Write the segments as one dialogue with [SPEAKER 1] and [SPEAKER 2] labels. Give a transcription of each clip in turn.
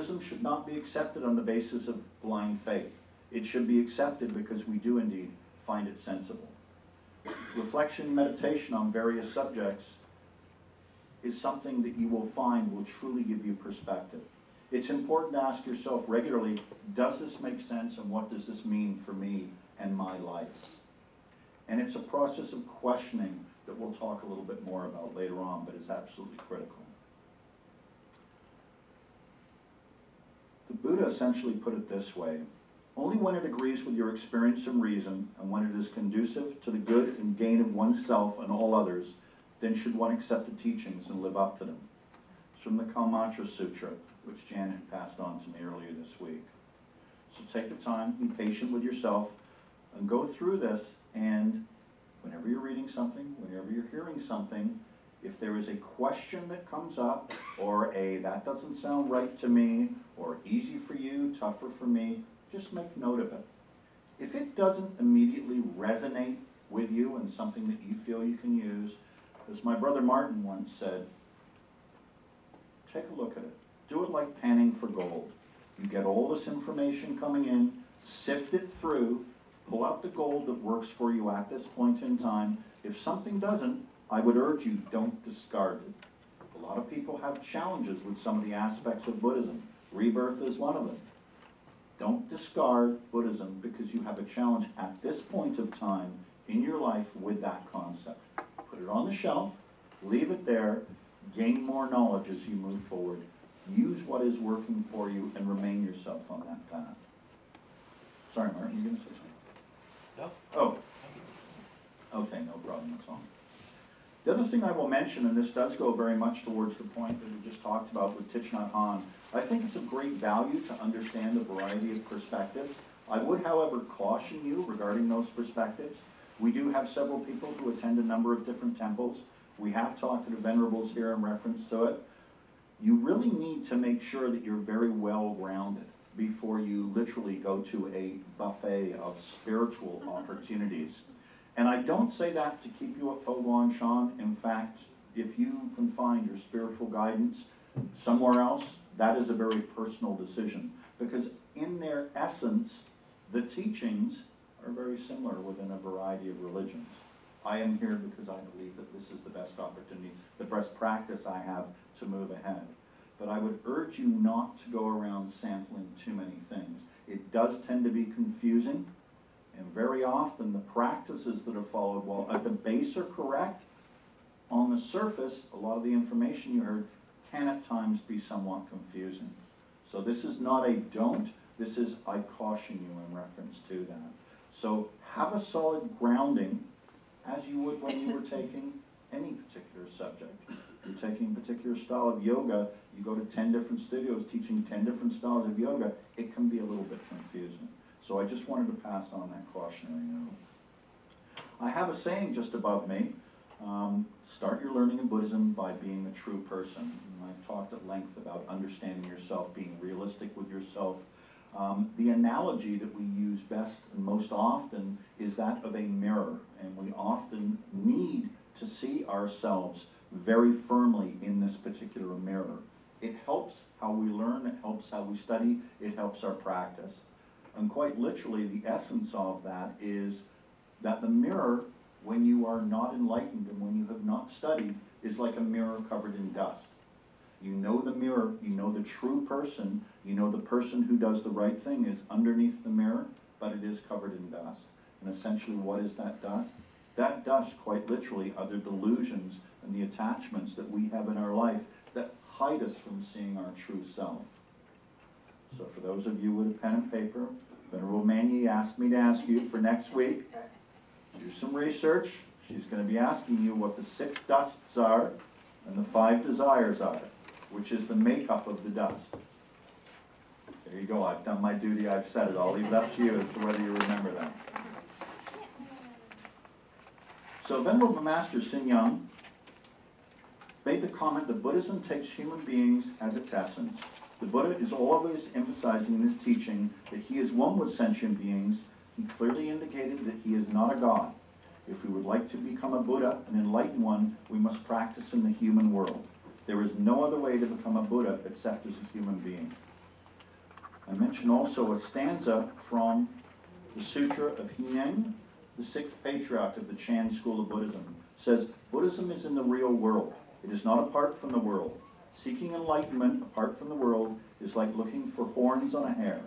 [SPEAKER 1] Buddhism should not be accepted on the basis of blind faith. It should be accepted because we do indeed find it sensible. Reflection and meditation on various subjects is something that you will find will truly give you perspective. It's important to ask yourself regularly, does this make sense and what does this mean for me and my life? And it's a process of questioning that we'll talk a little bit more about later on, but it's absolutely critical. The Buddha essentially put it this way: only when it agrees with your experience and reason, and when it is conducive to the good and gain of oneself and all others, then should one accept the teachings and live up to them. It's from the Kalmatra Sutra, which Janet passed on to me earlier this week. So take the time, be patient with yourself, and go through this, and whenever you're reading something, whenever you're hearing something, if there is a question that comes up, or a that doesn't sound right to me, or easy for you, tougher for me, just make note of it. If it doesn't immediately resonate with you and something that you feel you can use, as my brother Martin once said, take a look at it. Do it like panning for gold. You get all this information coming in, sift it through, pull out the gold that works for you at this point in time. If something doesn't, I would urge you, don't discard it. A lot of people have challenges with some of the aspects of Buddhism. Rebirth is one of them. Don't discard Buddhism because you have a challenge at this point of time in your life with that concept. Put it on the shelf, leave it there, gain more knowledge as you move forward. Use what is working for you and remain yourself on that path. Sorry, Martin, you going to say something?
[SPEAKER 2] No.
[SPEAKER 1] Oh. Okay, no problem, that's all. The other thing I will mention, and this does go very much towards the point that we just talked about with Thich Nhat Hanh, I think it's of great value to understand the variety of perspectives. I would, however, caution you regarding those perspectives. We do have several people who attend a number of different temples. We have talked to the venerables here in reference to it. You really need to make sure that you're very well grounded before you literally go to a buffet of spiritual opportunities. And I don't say that to keep you at Foguan Shan. In fact, if you can find your spiritual guidance somewhere else, that is a very personal decision. Because in their essence, the teachings are very similar within a variety of religions. I am here because I believe that this is the best opportunity, the best practice I have to move ahead. But I would urge you not to go around sampling too many things. It does tend to be confusing, and very often the practices that are followed, while at the base are correct, on the surface, a lot of the information you heard can at times be somewhat confusing. So this is not a don't, this is I caution you in reference to that. So have a solid grounding as you would when you were taking any particular subject. You're taking a particular style of yoga, you go to 10 different studios teaching 10 different styles of yoga, it can be a little bit confusing. So I just wanted to pass on that cautionary note. I have a saying just above me, start your learning in Buddhism by being a true person. And I've talked at length about understanding yourself, being realistic with yourself. The analogy that we use best and most often is that of a mirror, and we often need to see ourselves very firmly in this particular mirror. It helps how we learn, it helps how we study, it helps our practice. And quite literally, the essence of that is that the mirror, when you are not enlightened and when you have not studied, is like a mirror covered in dust. You know the mirror, you know the true person, you know the person who does the right thing is underneath the mirror, but it is covered in dust. And essentially, what is that dust? That dust, quite literally, are the delusions and the attachments that we have in our life that hide us from seeing our true self. So for those of you with a pen and paper, Venerable Manyi asked me to ask you for next week, do some research. She's going to be asking you what the 6 dusts are and the 5 desires are, which is the makeup of the dust. There you go. I've done my duty. I've said it. I'll leave it up to you as to whether you remember that. So Venerable Master Sin Yung made the comment that Buddhism takes human beings as its essence. The Buddha is always emphasizing in his teaching that he is one with sentient beings. He clearly indicated that he is not a god. If we would like to become a Buddha, an enlightened one, we must practice in the human world. There is no other way to become a Buddha except as a human being. I mentioned also a stanza from the Sutra of Hineng, the sixth patriarch of the Chan school of Buddhism. It says, Buddhism is in the real world. It is not apart from the world. Seeking enlightenment apart from the world is like looking for horns on a hare.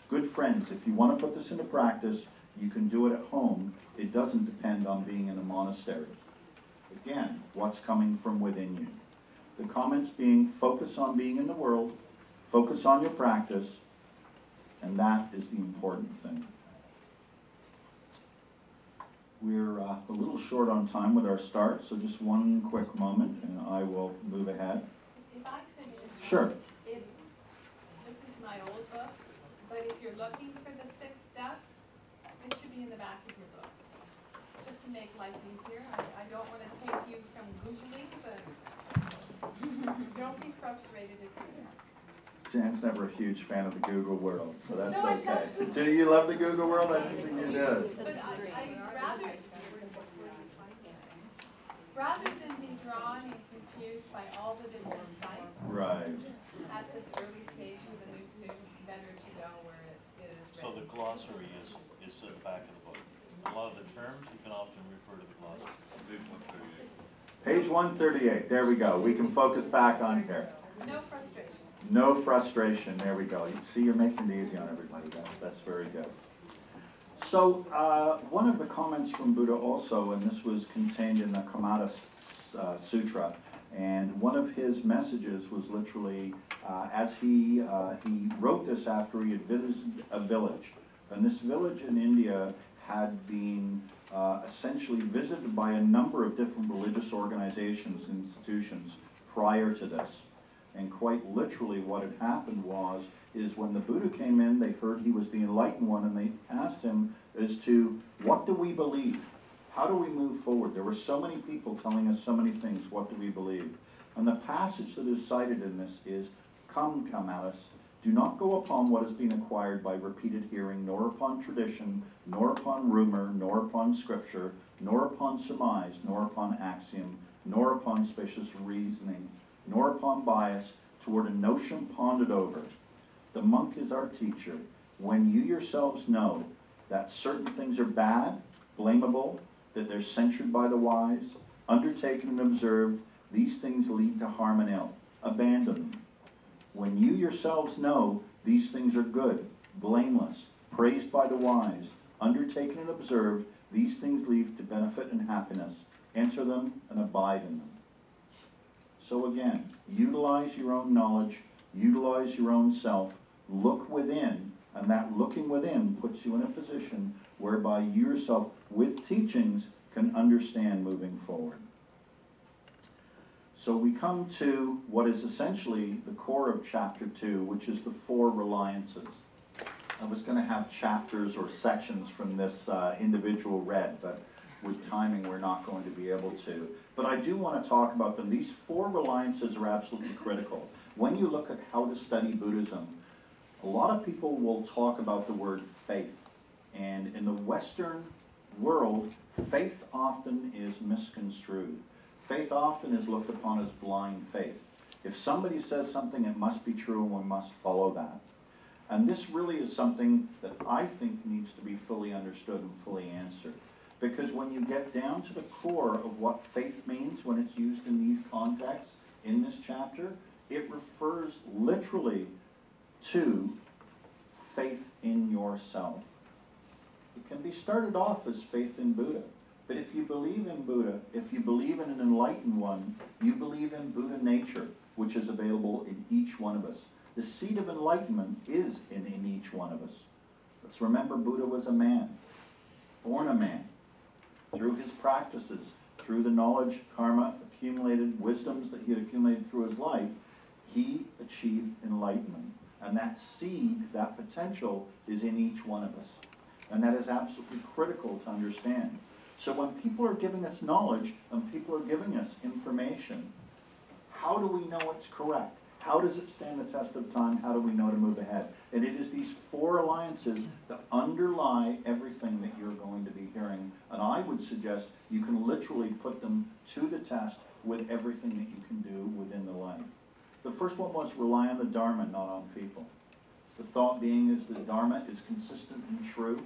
[SPEAKER 1] Good friends, if you want to put this into practice, you can do it at home. It doesn't depend on being in a monastery. Again, what's coming from within you? The comments being, focus on being in the world, focus on your practice, and that is the important thing. We're a little short on time with our start, so just one quick moment, and I will move ahead.
[SPEAKER 2] If I could,
[SPEAKER 1] Sure.
[SPEAKER 2] this is my old book, but if you're looking for the six deaths, it should be in the back of your book, just to make life easier. I don't want to take you from Googling, but don't be frustrated, it's there.
[SPEAKER 1] Jan's never a huge fan of the Google world, so that's
[SPEAKER 2] No, I
[SPEAKER 1] okay.
[SPEAKER 2] love Google.
[SPEAKER 1] Do you love the Google world? I think you do.
[SPEAKER 2] But rather than be drawn and confused by all the different sites,
[SPEAKER 1] Right.
[SPEAKER 2] at this early stage with a new student, better to go where it is
[SPEAKER 3] So
[SPEAKER 2] written.
[SPEAKER 3] the glossary is at the back of the book. A lot of the terms, you can often refer to the glossary.
[SPEAKER 1] Page 138, there we go. We can focus back on here.
[SPEAKER 2] No frustration.
[SPEAKER 1] No frustration, there we go. You see, you're making it easy on everybody. That's very good. So, one of the comments from Buddha also, and this was contained in the Kamata Sutra, and one of his messages was literally, as he wrote this after he had visited a village. And this village in India had been essentially visited by a number of different religious organizations and institutions prior to this. And quite literally what had happened is when the Buddha came in, they heard he was the enlightened one, and they asked him as to, what do we believe? How do we move forward? There were so many people telling us so many things, what do we believe? And the passage that is cited in this is, come at us, do not go upon what has been acquired by repeated hearing, nor upon tradition, nor upon rumor, nor upon scripture, nor upon surmise, nor upon axiom, nor upon specious reasoning, nor upon bias, toward a notion pondered over. The monk is our teacher. When you yourselves know that certain things are bad, blamable, that they're censured by the wise, undertaken and observed, these things lead to harm and ill. Abandon them. When you yourselves know these things are good, blameless, praised by the wise, undertaken and observed, these things lead to benefit and happiness. Enter them and abide in them. So again, utilize your own knowledge, utilize your own self, look within, and that looking within puts you in a position whereby you yourself, with teachings, can understand moving forward. So we come to what is essentially the core of chapter 2, which is the 4 reliances. I was going to have chapters or sections from this individual read, but with timing we're not going to be able to. But I do want to talk about them. These 4 reliances are absolutely critical. When you look at how to study Buddhism, a lot of people will talk about the word faith. And in the Western world, faith often is misconstrued. Faith often is looked upon as blind faith. If somebody says something, it must be true and one must follow that. And this really is something that I think needs to be fully understood and fully answered. Because when you get down to the core of what faith means when it's used in these contexts, in this chapter, it refers literally to faith in yourself. It can be started off as faith in Buddha. But if you believe in Buddha, if you believe in an enlightened one, you believe in Buddha nature, which is available in each one of us. The seed of enlightenment is in each one of us. Let's remember Buddha was a man, born a man. Through his practices, through the knowledge, karma, accumulated wisdoms that he had accumulated through his life, he achieved enlightenment. And that seed, that potential, is in each one of us. And that is absolutely critical to understand. So when people are giving us knowledge and people are giving us information, how do we know it's correct? How does it stand the test of time? How do we know to move ahead? And it is these 4 alliances that underlie everything that you're going to be hearing. And I would suggest you can literally put them to the test with everything that you can do within the life. The first one was rely on the Dharma, not on people. The thought being is that Dharma is consistent and true,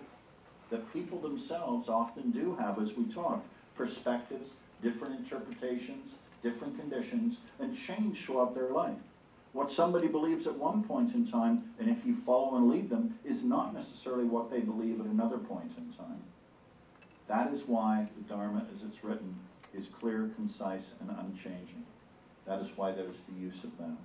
[SPEAKER 1] that people themselves often do have, as we talked, perspectives, different interpretations, different conditions, and change throughout their life. What somebody believes at one point in time, and if you follow and lead them, is not necessarily what they believe at another point in time. That is why the Dharma, as it's written, is clear, concise, and unchanging. That is why there's the use of that.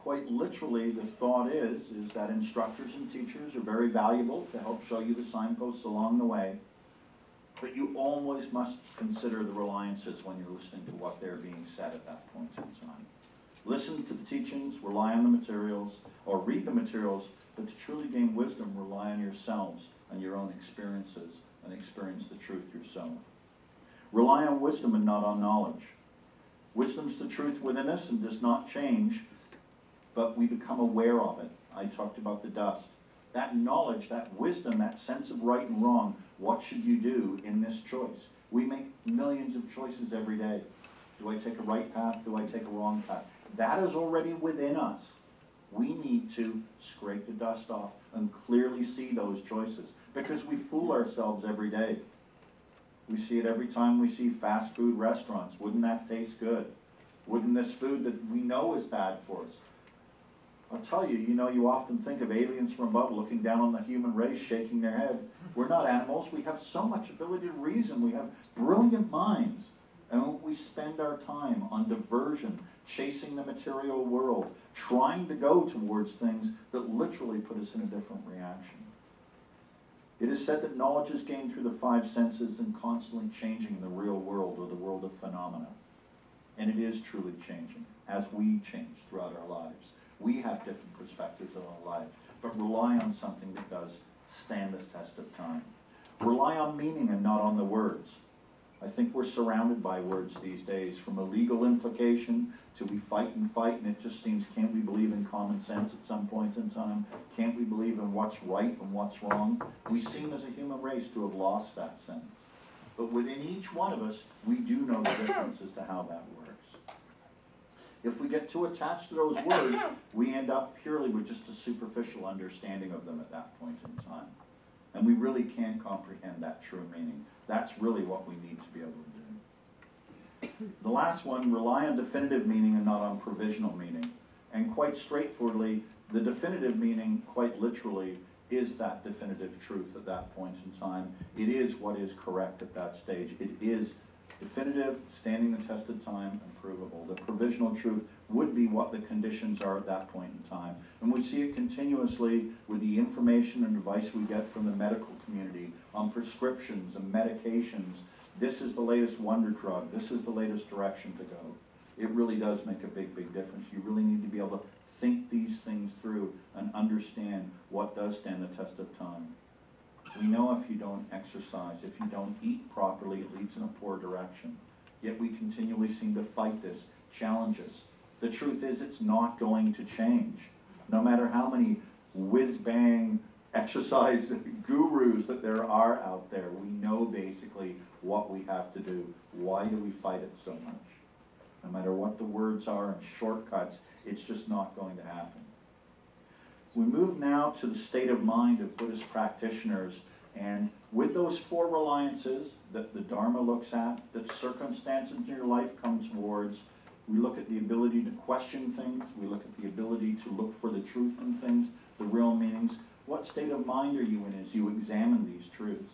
[SPEAKER 1] Quite literally, the thought is that instructors and teachers are very valuable to help show you the signposts along the way, but you always must consider the reliances when you're listening to what they're being said at that point in time. Listen to the teachings, rely on the materials, or read the materials, but to truly gain wisdom, rely on yourselves and your own experiences, and experience the truth yourself. Rely on wisdom and not on knowledge. Wisdom's the truth within us and does not change, but we become aware of it. I talked about the dust. That knowledge, that wisdom, that sense of right and wrong, what should you do in this choice? We make millions of choices every day. Do I take a right path? Do I take a wrong path? That is already within us. We need to scrape the dust off and clearly see those choices, because we fool ourselves every day. We see it every time we see fast food restaurants. Wouldn't that taste good? Wouldn't this food that we know is bad for us? I'll tell you, you often think of aliens from above looking down on the human race, shaking their head. We're not animals. We have so much ability to reason. We have brilliant minds. And we spend our time on diversion, chasing the material world, trying to go towards things that literally put us in a different reaction. It is said that knowledge is gained through the five senses and constantly changing the real world, or the world of phenomena. And it is truly changing as we change throughout our lives. We have different perspectives of our life, but rely on something that does stand this test of time. Rely on meaning and not on the words. I think we're surrounded by words these days, from a legal implication to we fight, and it just seems, can't we believe in common sense at some points in time? Can't we believe in what's right and what's wrong? We seem as a human race to have lost that sense. But within each one of us, we do know the difference as to how that works. If we get too attached to those words, we end up purely with just a superficial understanding of them at that point in time. And we really can't comprehend that true meaning. That's really what we need to be able to do. The last one, rely on definitive meaning and not on provisional meaning. And quite straightforwardly, the definitive meaning, quite literally, is that definitive truth at that point in time. It is what is correct at that stage. It is definitive, standing the test of time, and provable. The provisional truth would be what the conditions are at that point in time. And we see it continuously with the information and advice we get from the medical community on prescriptions and medications. This is the latest wonder drug. This is the latest direction to go. It really does make a big, big difference. You really need to be able to think these things through and understand what does stand the test of time. We know if you don't exercise, if you don't eat properly, it leads in a poor direction. Yet we continually seem to fight this, challenge us. The truth is, it's not going to change. No matter how many whiz-bang exercise gurus that there are out there, we know basically what we have to do. Why do we fight it so much? No matter what the words are and shortcuts, it's just not going to happen. We move now to the state of mind of Buddhist practitioners, and with those four reliances that the Dharma looks at, that circumstances in your life come towards, we look at the ability to question things, we look at the ability to look for the truth in things, the real meanings. What state of mind are you in as you examine these truths?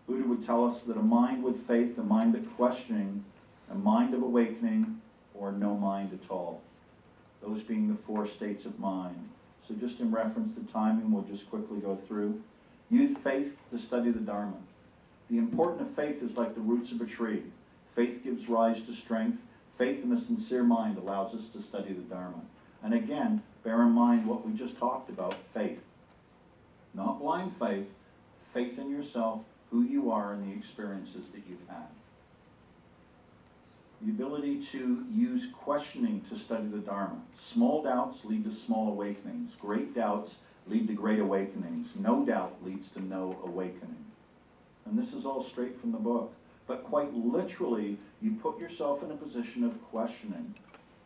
[SPEAKER 1] Buddha would tell us that a mind with faith, a mind of questioning, a mind of awakening, or no mind at all. Those being the four states of mind. So just in reference to timing, we'll just quickly go through. Use faith to study the Dharma. The importance of faith is like the roots of a tree. Faith gives rise to strength. Faith in a sincere mind allows us to study the Dharma. And again, bear in mind what we just talked about, faith. Not blind faith, faith in yourself, who you are, and the experiences that you've had. The ability to use questioning to study the Dharma. Small doubts lead to small awakenings. Great doubts lead to great awakenings. No doubt leads to no awakening. And this is all straight from the book. But quite literally, you put yourself in a position of questioning,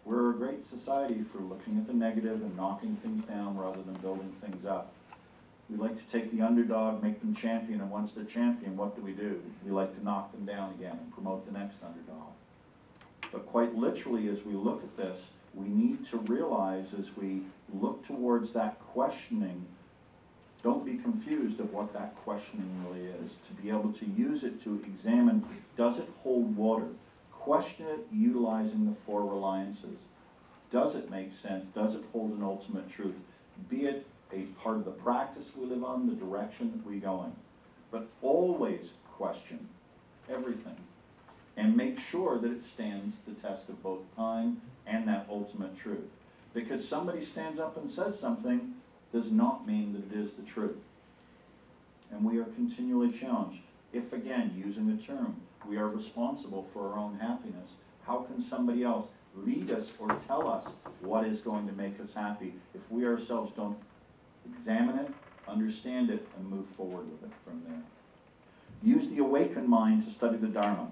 [SPEAKER 1] We're a great society for looking at the negative and knocking things down rather than building things up. We like to take the underdog, make them champion, and once they're champion, what do? We like to knock them down again and promote the next underdog. But quite literally, as we look at this, we need to realize as we look towards that questioning, don't be confused of what that questioning really is. To be able to use it to examine, does it hold water? Question it utilizing the four reliances. Does it make sense? Does it hold an ultimate truth? Be it a part of the practice we live on, the direction that we go in. But always question everything and make sure that it stands the test of both time and that ultimate truth. Because somebody stands up and says something does not mean that it is the truth. And we are continually challenged. If, again, using the term, we are responsible for our own happiness, how can somebody else lead us or tell us what is going to make us happy if we ourselves don't examine it, understand it, and move forward with it from there? Use the awakened mind to study the Dharma.